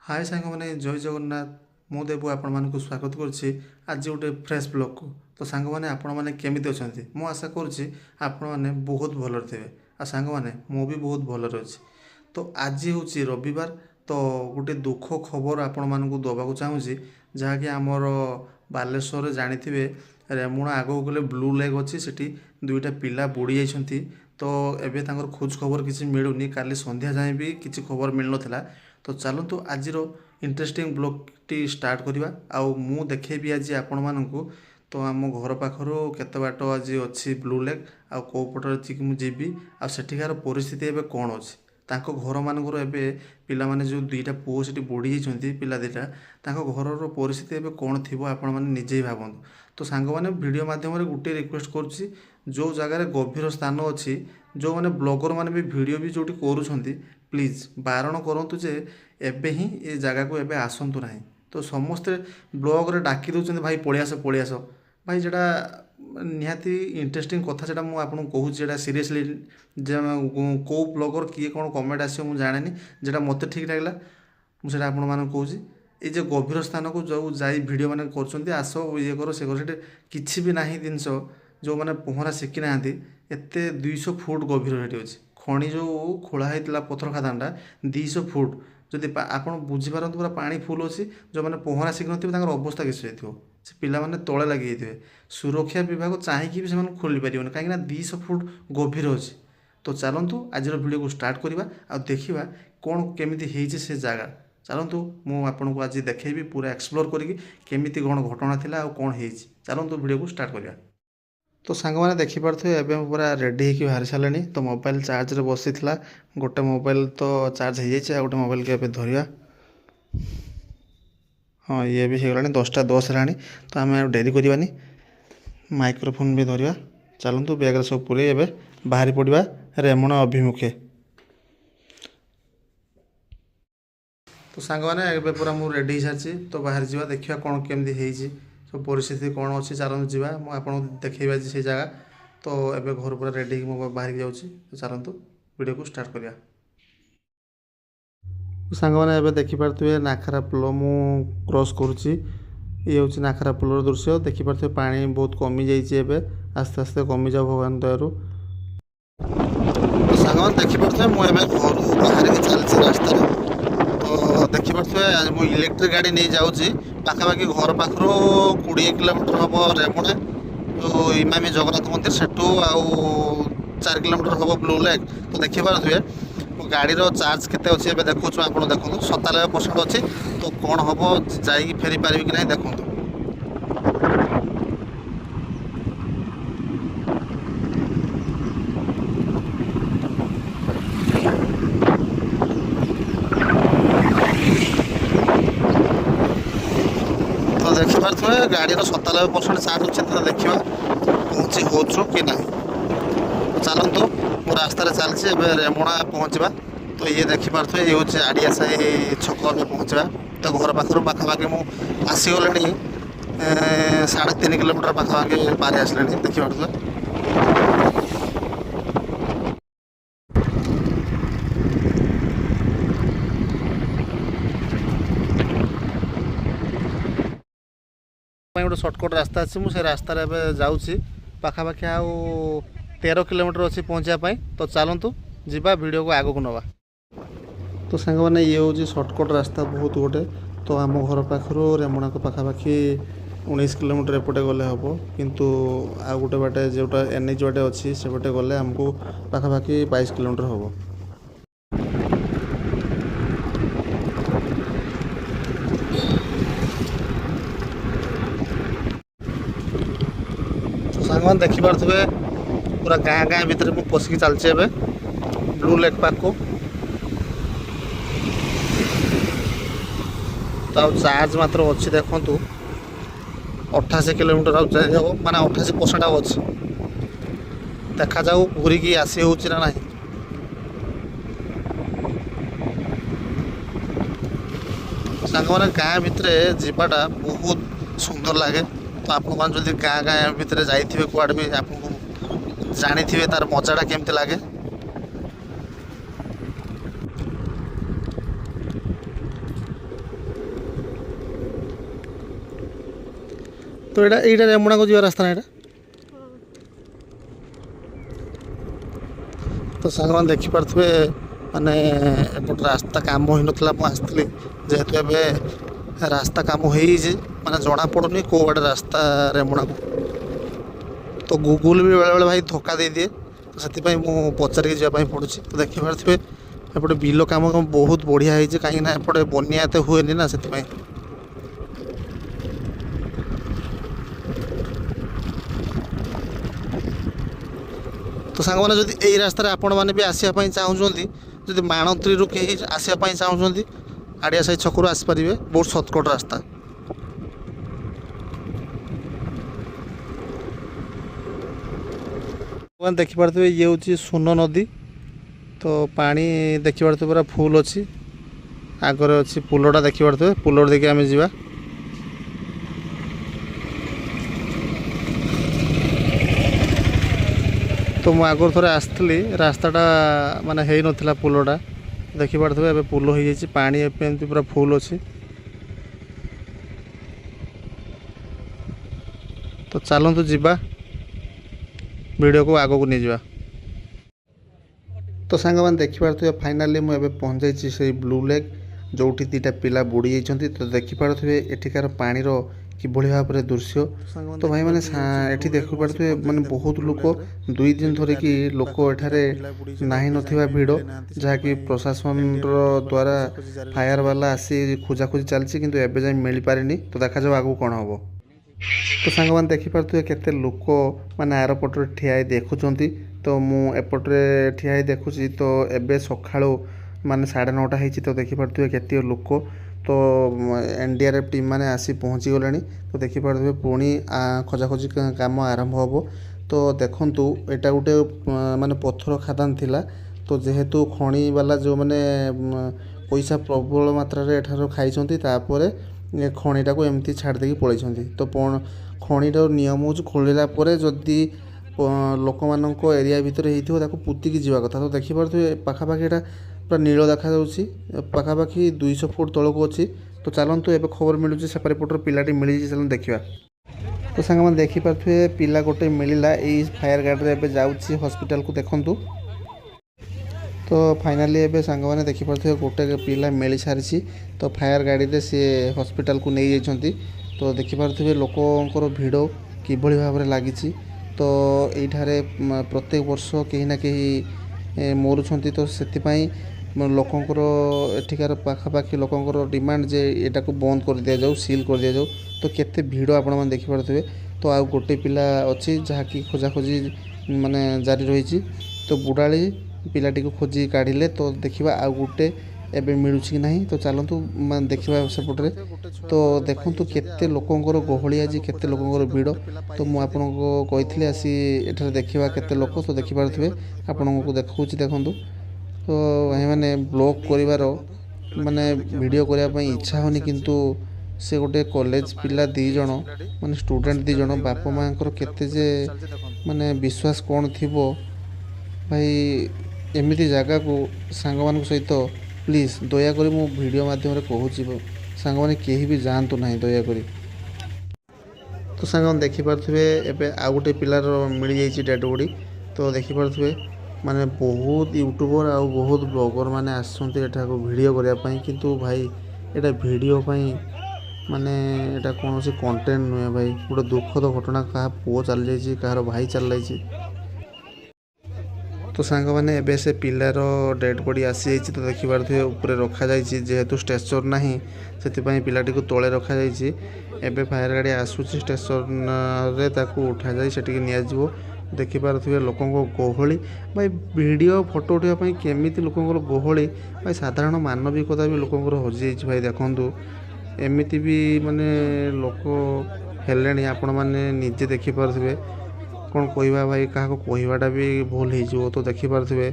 हाय सांग मैंने जय जगन्नाथ मु देबू आपण स्वागत करुच्ची आज गोटे फ्रेश ब्लॉग को। तो सांग मैंने आपण मैंने केमिति अच्छे मु आशा करुच्ची आपण मैंने बहुत भलर थे आ सांग मैंने मु भी बहुत भलर अच्छी। तो आज हूँ रविवार तो गोटे दुख खबर आपण मानक दबाक चाहूँगी जहाँकि आमर बालेश्वर जानी रेमुणा आगक गले ब्लू लेक अच्छी सेठी दुईटा पिला बुड़ी जाइछंती। तो एबे तांकर खोज खबर किसी मिलूनी काली संध्या जाए भी किसी खबर मिल नथिला। तो चलतु आज इंटरेस्टिंग ब्लॉग टी स्टार्ट करवा आउ मु देखेबी आज आपण मानकु। तो आम घर पाखर केते बाट आज अच्छी ब्लू लेक आउ को पटर अच्छी कि मुझे जीवी आ सेठिकार परिस्थिति एबे कौन अच्छी तांको घर मानकर एबे पिला माने जो दुईटा पुओ सेठी बुड़ी जाइछंती पिला दुईटा तांको घरर परिस्थिति एबे कौन थिबो आपण माने निजे ही भाबंतु। तो सांग माने वीडियो माध्यम रे गुटे रिक्वेस्ट करूची जो जगार गभीर स्थान अच्छी जो माने ब्लॉगर माने भी वीडियो भी जोटी करूछंती प्लीज बारण करंतु जे एबे ही ए जगह को एबे आसंतु नाही। तो समस्ते ब्लॉग रे डाकी दउछंती भाई पळी आस भाई जेटा निहाती इंटरेस्टिंग कथा जेटा मु आपन कहूँ जेटा सीरियसली जे को ब्लॉगर किए कौन कमेंट आसो मु जाने जेटा मते ठीक लागला मुझे आपण मान कहूँ ये जो गभीर स्थान को जो जाई वीडियो मैंने कर आस ये कर से कर किसी भी ना जिनस जो मैंने पहरा शिखी ना एत 200 फुट गभीर हेटी अच्छी खଣି जो खोला होता पथर खादानटा 200 फुट जदि आप बुझीपार पूरा पानी फुल अच्छी जो मैंने पहरा शिखी न अवस्था किसी से पिला माने तले लगी सुरक्षा विभाग चाहिए भी से खोली पारे कहीं 200 फुट गभीर अच्छी। तो चलतु आज वीडियो को स्टार्ट करवा आ देखा कौन केमी से जगह चलतु मु आपको आज देखेबी पूरा एक्सप्लोर करी केमिति कौन घटना थिला आ कौन है चलतु वीडियो को स्टार्ट करवा। तो सांग मैंने देखिपे एवं पूरा रेडी होकर बाहरी सारे तो मोबाइल चार्ज रे बसी गोटे मोबाइल तो चार्ज हो जाए गोटे मोबाइल के धरिया हाँ ये भी हो गला 10:10 है तो आम डेरी करवानी माइक्रोफोन भी धरिया चलतु बैग सब पूरे एवं बाहरी पड़ा रेमुणा अभिमुखे। तो सांग मैंने पूरा मुझे रेडी सारी तो बाहर जावा देखा कौन केमी सब परिस्थिति कौन अच्छी चलतु जावा मुझे देखा से जगह। तो एबे घर पूरा रेडी मो बाहर जाऊँगी तो चलतु वीडियो को स्टार्ट करिया। सांग मैंने देखिपे नाखरा पुल मु क्रॉस करुच्ची ये हूँ नाखरा पुलर दृश्य देखिपे पानी बहुत कमी जाइए आस्ते आस्ते कमी जाओ भगवान दयारू। तो सांग मैंने देखिपे मुझे घर बाहर चलती रास्ता तो देखिपे मुझे इलेक्ट्रिक गाड़ी नहीं जाऊँगी पाखापाखि घर पाखर 20 किलोमीटर हम रेमुणा जो इमामी जगन्नाथ मंदिर सेठू आउ 4 किलोमीटर हम ब्लू लेक। तो देखिपे गाड़ी चार्ज केते अच्छी ए देखो आप देखो 97% अच्छी तो कौन हम जा फेरी पारि कि ना देखो। तो देखिपे गाड़ी 97% चार्ज अच्छे तो देखा पहुँची हो कि ना। चलतु मो रास्तार चलती रेमुणा पहुँचवा तो ये देखिपे ये हूँ आड़िया साही छक पहुँचवा तो घर पाखर पाखापाखि मुझे आसीगली 3.5 किलोमीटर पाखापाखि पारि आसले देखिपे। गोटे सर्टकट रास्ता अच्छी मुझे रास्तार जाऊँगी पाखापाखि आउ 13 किलोमीटर अच्छी पहुँचापी। तो चलतु जीवा वीडियो को आगक नवा। तो सांग मैंने ये हूँ सर्टकट रास्ता बहुत गोटे तो आम घर पाखर रेमुणा को पाखापाखि 19 किलोमीटर एपटे गले हम किंतु आ गोटे बाटे जोटा एनएच बाटे अच्छी से बाटे गले आमको पाखापाखि 22 किलोमीटर हम। सांग मैंने देखिपे पूरा गाँ गाँ भितर मुझे पशिकी चलचे ब्लू लेक पार्क को। तो चार्ज मात्र अच्छी देखु 88 किलोमीटर माने 88% अच्छी देखा जाऊ घूरिकी आसी हो ना। सांग मैंने गाँ भितर जावाटा बहुत सुंदर लगे तो आप गाँ गाँ भितर जाइए कुआड़े भी आपको जानी थे तार मजाटा केमती लगे। तो यहाँ रेमुणा को जी रास्ता ना यहाँ तो सांग मैंने देखिपे माने एपट रास्ता काम हो नाला मुझे जेहेतु एवं रास्ता काम हो माने जना पड़ूनी कौ आड़े रास्ता रेमुणा को तो गूगल भी बेले बेले भाई धोखा दे दिए तो से पचारिक जावाई पड़ू तो देखिपे एपटे बिल काम बहुत बढ़िया है कहीं एपटे बनिया एत हुए ना से तो सांग मैंने जदि यही रास्तार आपण मैंने भी आसापी चाहूँगी जदि माणत्री कहीं आसापी चाहूँगी आड़िया साई छकरू आसपारे बहुत सर्टकट रास्ता देखिपे ये हूँ सोन नदी तो पानी देखिपे पूरा फुल अच्छी आगर अच्छी पुलटा देखिपे पुल देखिए आम जा तो मुझे आगुरी थोड़े आसती रास्ताटा माने है नाला पुलटा देखिपे ए पुल हो जाए पानी एमती पूरा फुल अच्छी तो चलतु जीवा वीडियो को आग को नहीं जा तो सांग मैंने देखिपे फाइनाली मुझे पहुँच जाइए से ब्लू लेक जो दीटा पिला बुड़ी जाती तो देखिपे एठिकार पानीर किभली भाव में दृश्य तो भाई मैंने ये देखिपे माने बहुत लोक 2 दिन धरिकी लोक एठारे नाही नथिबा भिड़ जहाँकि प्रशासन द्वारा फायर वाला आसी खोजाखोजी चलती किंतु एबे जाए मिल पारिनी तो देखा जाओ आगू कौन हम तो सांग मैंने देखिपे केते लोक माने एयरपोर्ट ठिया देखुंत तो मुझे ठिया देखुची तो एबे सकाळू माने 9:30 होती तो देखिपे केते लोक तो एनडीआरएफ टीम मैंने आसी पहुँची गले तो देखिपे पुणी खोजाखोजी काम आरंभ हम तो देखूँ यहाँ गोटे माने पत्थर खादान थिला तो जेहेतु खणी वाला जो मैंने पैसा प्रबल मात्रा एठार खाई खणीटा को एमती छाड़ देकी पलैं तो खणीर नियम हो खोलला जदि लोक मान एरिया भितर हो पुतिकी जावा कथा तो देखिपे पाखापाखि एटा पूरा नील देखा पाखापाखि 200 फुट तौक अच्छी तो चलतु ए खबर मिलूँ सेपारी पटर पिलाटी मिली चलते देखा तो सांग मैंने देखिपे पिला गोटे मिलला यही फायर गाड़ी एवं जाऊँगी हॉस्पिटल को देखूँ तो फाइनाली एवं सांग मैंने देखिपे गोटे पिला मिल सारी तो फायर गाड़ी में सी हॉस्पिटल को नहीं जाइए तो देखिपे लोकर भिड़ किभली भाव में लगी तो ये प्रत्येक वर्ष कहीं ना कहीं मरुंच तो से लोकंर एठिकार पाखापाखि लोकंर डिमांड जे एटा को बंद कर दिया जाऊ सील कर दिया जाऊ तो केते भिड़ आपण मैंने देखिपे तो आ गोटे पिला अच्छी जहाँकि खोजाखोजी माने जारी रही तो बुढ़ाड़ी पिलाटी को खोजी काढ़िले तो देखा आ गोटे एबे मिलूँ कि नहीं तो चलतु देखा सेपटे तो देखूँ केते लोकंर गहली आज केते लोकंर भिड़ तो मुझे आसी एठारे देखा केते लोक तो देखिपे आपण को देखा देखूँ तो भाई मैंने ब्लॉग करिवार माने वीडियो करने इच्छा होनी किंतु से गोटे कॉलेज पिला 2 जन माने स्टूडेंट 2 जन बापा माँ केते जे माने विश्वास कौन थिबो भाई एमिति जगह को सांग मान सहित प्लीज दयाकोरी मो वीडियो माध्यम कहूँ सांग मैंने कहीं भी जातु ना दयाकोरी तो सांग देखिपे एवं आ गोटे पिलार मिल जाइए डेड बॉडी तो देखिपे माने बहुत यूट्यूबर आ बहुत ब्लॉगर माने आसछन्ति एठा को वीडियो करने किंतु भाई एटा वीडियो पाई माने एटा कौन सी कंटेंट नुहे भाई गोटे दुखद घटना क्या पुओ चल जाइए कहार भाई चल जाइए तो सांग मैंने एबे से पिलार डेड बॉडी आसी जाइए तो देखिपे ऊपर रखा जाइए जेहेतु स्टेचर नहीं से पिलाटी को तले रखा जाइए एबे फायर गाड़ी आसूची स्टेशन रे ताकू उठा जाए सेटिक नियाजिवो देखिपे लोकों गहली भाई वीडियो फोटो उठापी केमी लोकों गहली भाई साधारण मानविकता भी लोकों हजि भाई देखूँ एमती भी माने लोक हेले आपण मैंने निजे देखिपे कौन कहवा भाई क्या कहवाटा भी भूल हो तो देखिपे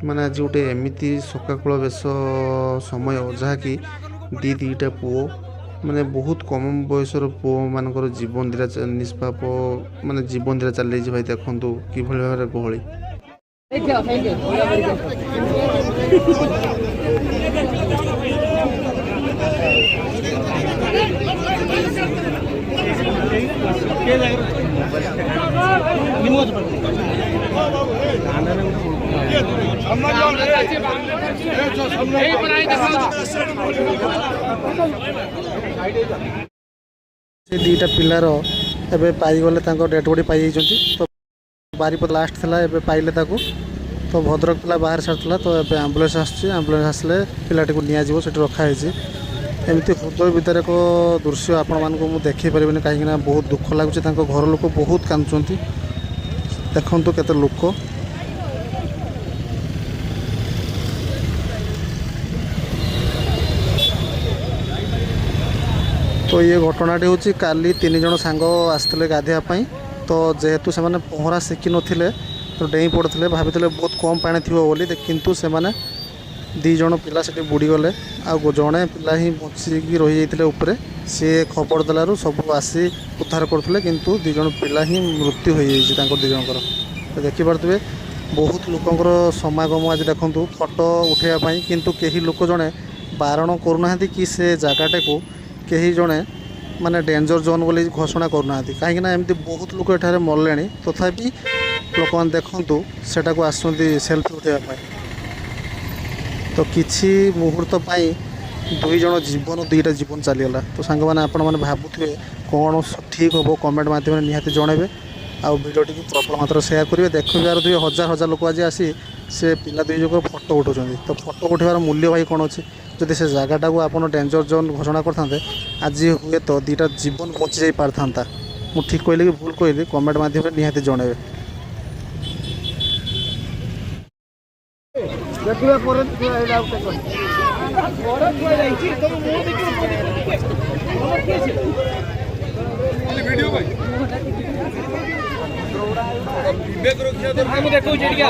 माने आज गोटे एमती सकाकूल बेश समय जहाँकि दीटा पुओ माने बहुत कम बयसर पुओ मानकर जीवन दीटा निष्पाप माने जीवन दीटा चल जाइए भाई देखूँ कि भाव में गहली दुईटा पिलार एबे पाइगले डेड बॉडी पाई तो बारीपद लास्ट थिला एबे पाइले ताकू तो भद्रक पिला बाहर छाड़ता तो एबे आम्बुलेंस आम्बुलेंस आसले पिलाटी को निया जीवो सेठी रखा है एमती हृदय भितर एक दृश्य आपण मानक मु देखी परिबेनी कहीं बहुत दुख लगुच घर लोक बहुत कांदुचंती देखंतु केते लोक तो ये घटनाटी हूँ काली 3 जन सांग आसते गाधेवाई तो जेहेतु से पहरा शिखि नथिले तो डेई पड़ते भाभी बहुत कम पानी थी बोली किंतु से 2 जन पिला से बुड़ीगले आ जड़े पिला ही बचिकी रही जाते उपरे सी खबर देलू सब आसी उद्धार करते किंतु 2 जन पिला ही मृत्यु हो जाती 2 जनकर तो देखिपे बहुत लोकंर समागम आज देखूँ फोटो उठाइवाई किंतु कहीं लोक जड़े बारण करूना कि से जगटा को कहीं जड़े माने डेंजर जोन बोली घोषणा करना कहीं एमती बहुत लोग एठारे मरले तथापि लोक मैंने देखूँ सेटा को आसुँच सेल्फी उठाइवाई तो किसी मुहूर्त 2 जन जीवन 2टा जीवन चलीगला तो सांग मैंने आपण मैंने भावुए कौन ठीक हम कमेंट मध्यम निहाती जनइबे आ भिडियोटी प्रबल मात्रा सेयार करेंगे देखिबार दुई हजार हजार लोक आज आसी से पिला 2 जन फोटो उठाउछन्ती तो फोटो उठाइबार मूल्य भाई कौन अच्छे जदि से जगटा को आपन डेंजर जोन घोषणा करते आज हुए तो 2टा जीवन बची जाई पारथांता मु ठीक कहली कि भूल कहली कमेंट मध्यम निहाती जनइबे देखिबा पर वीडियो भाई विवेक रखिया हम देखौ जेडिया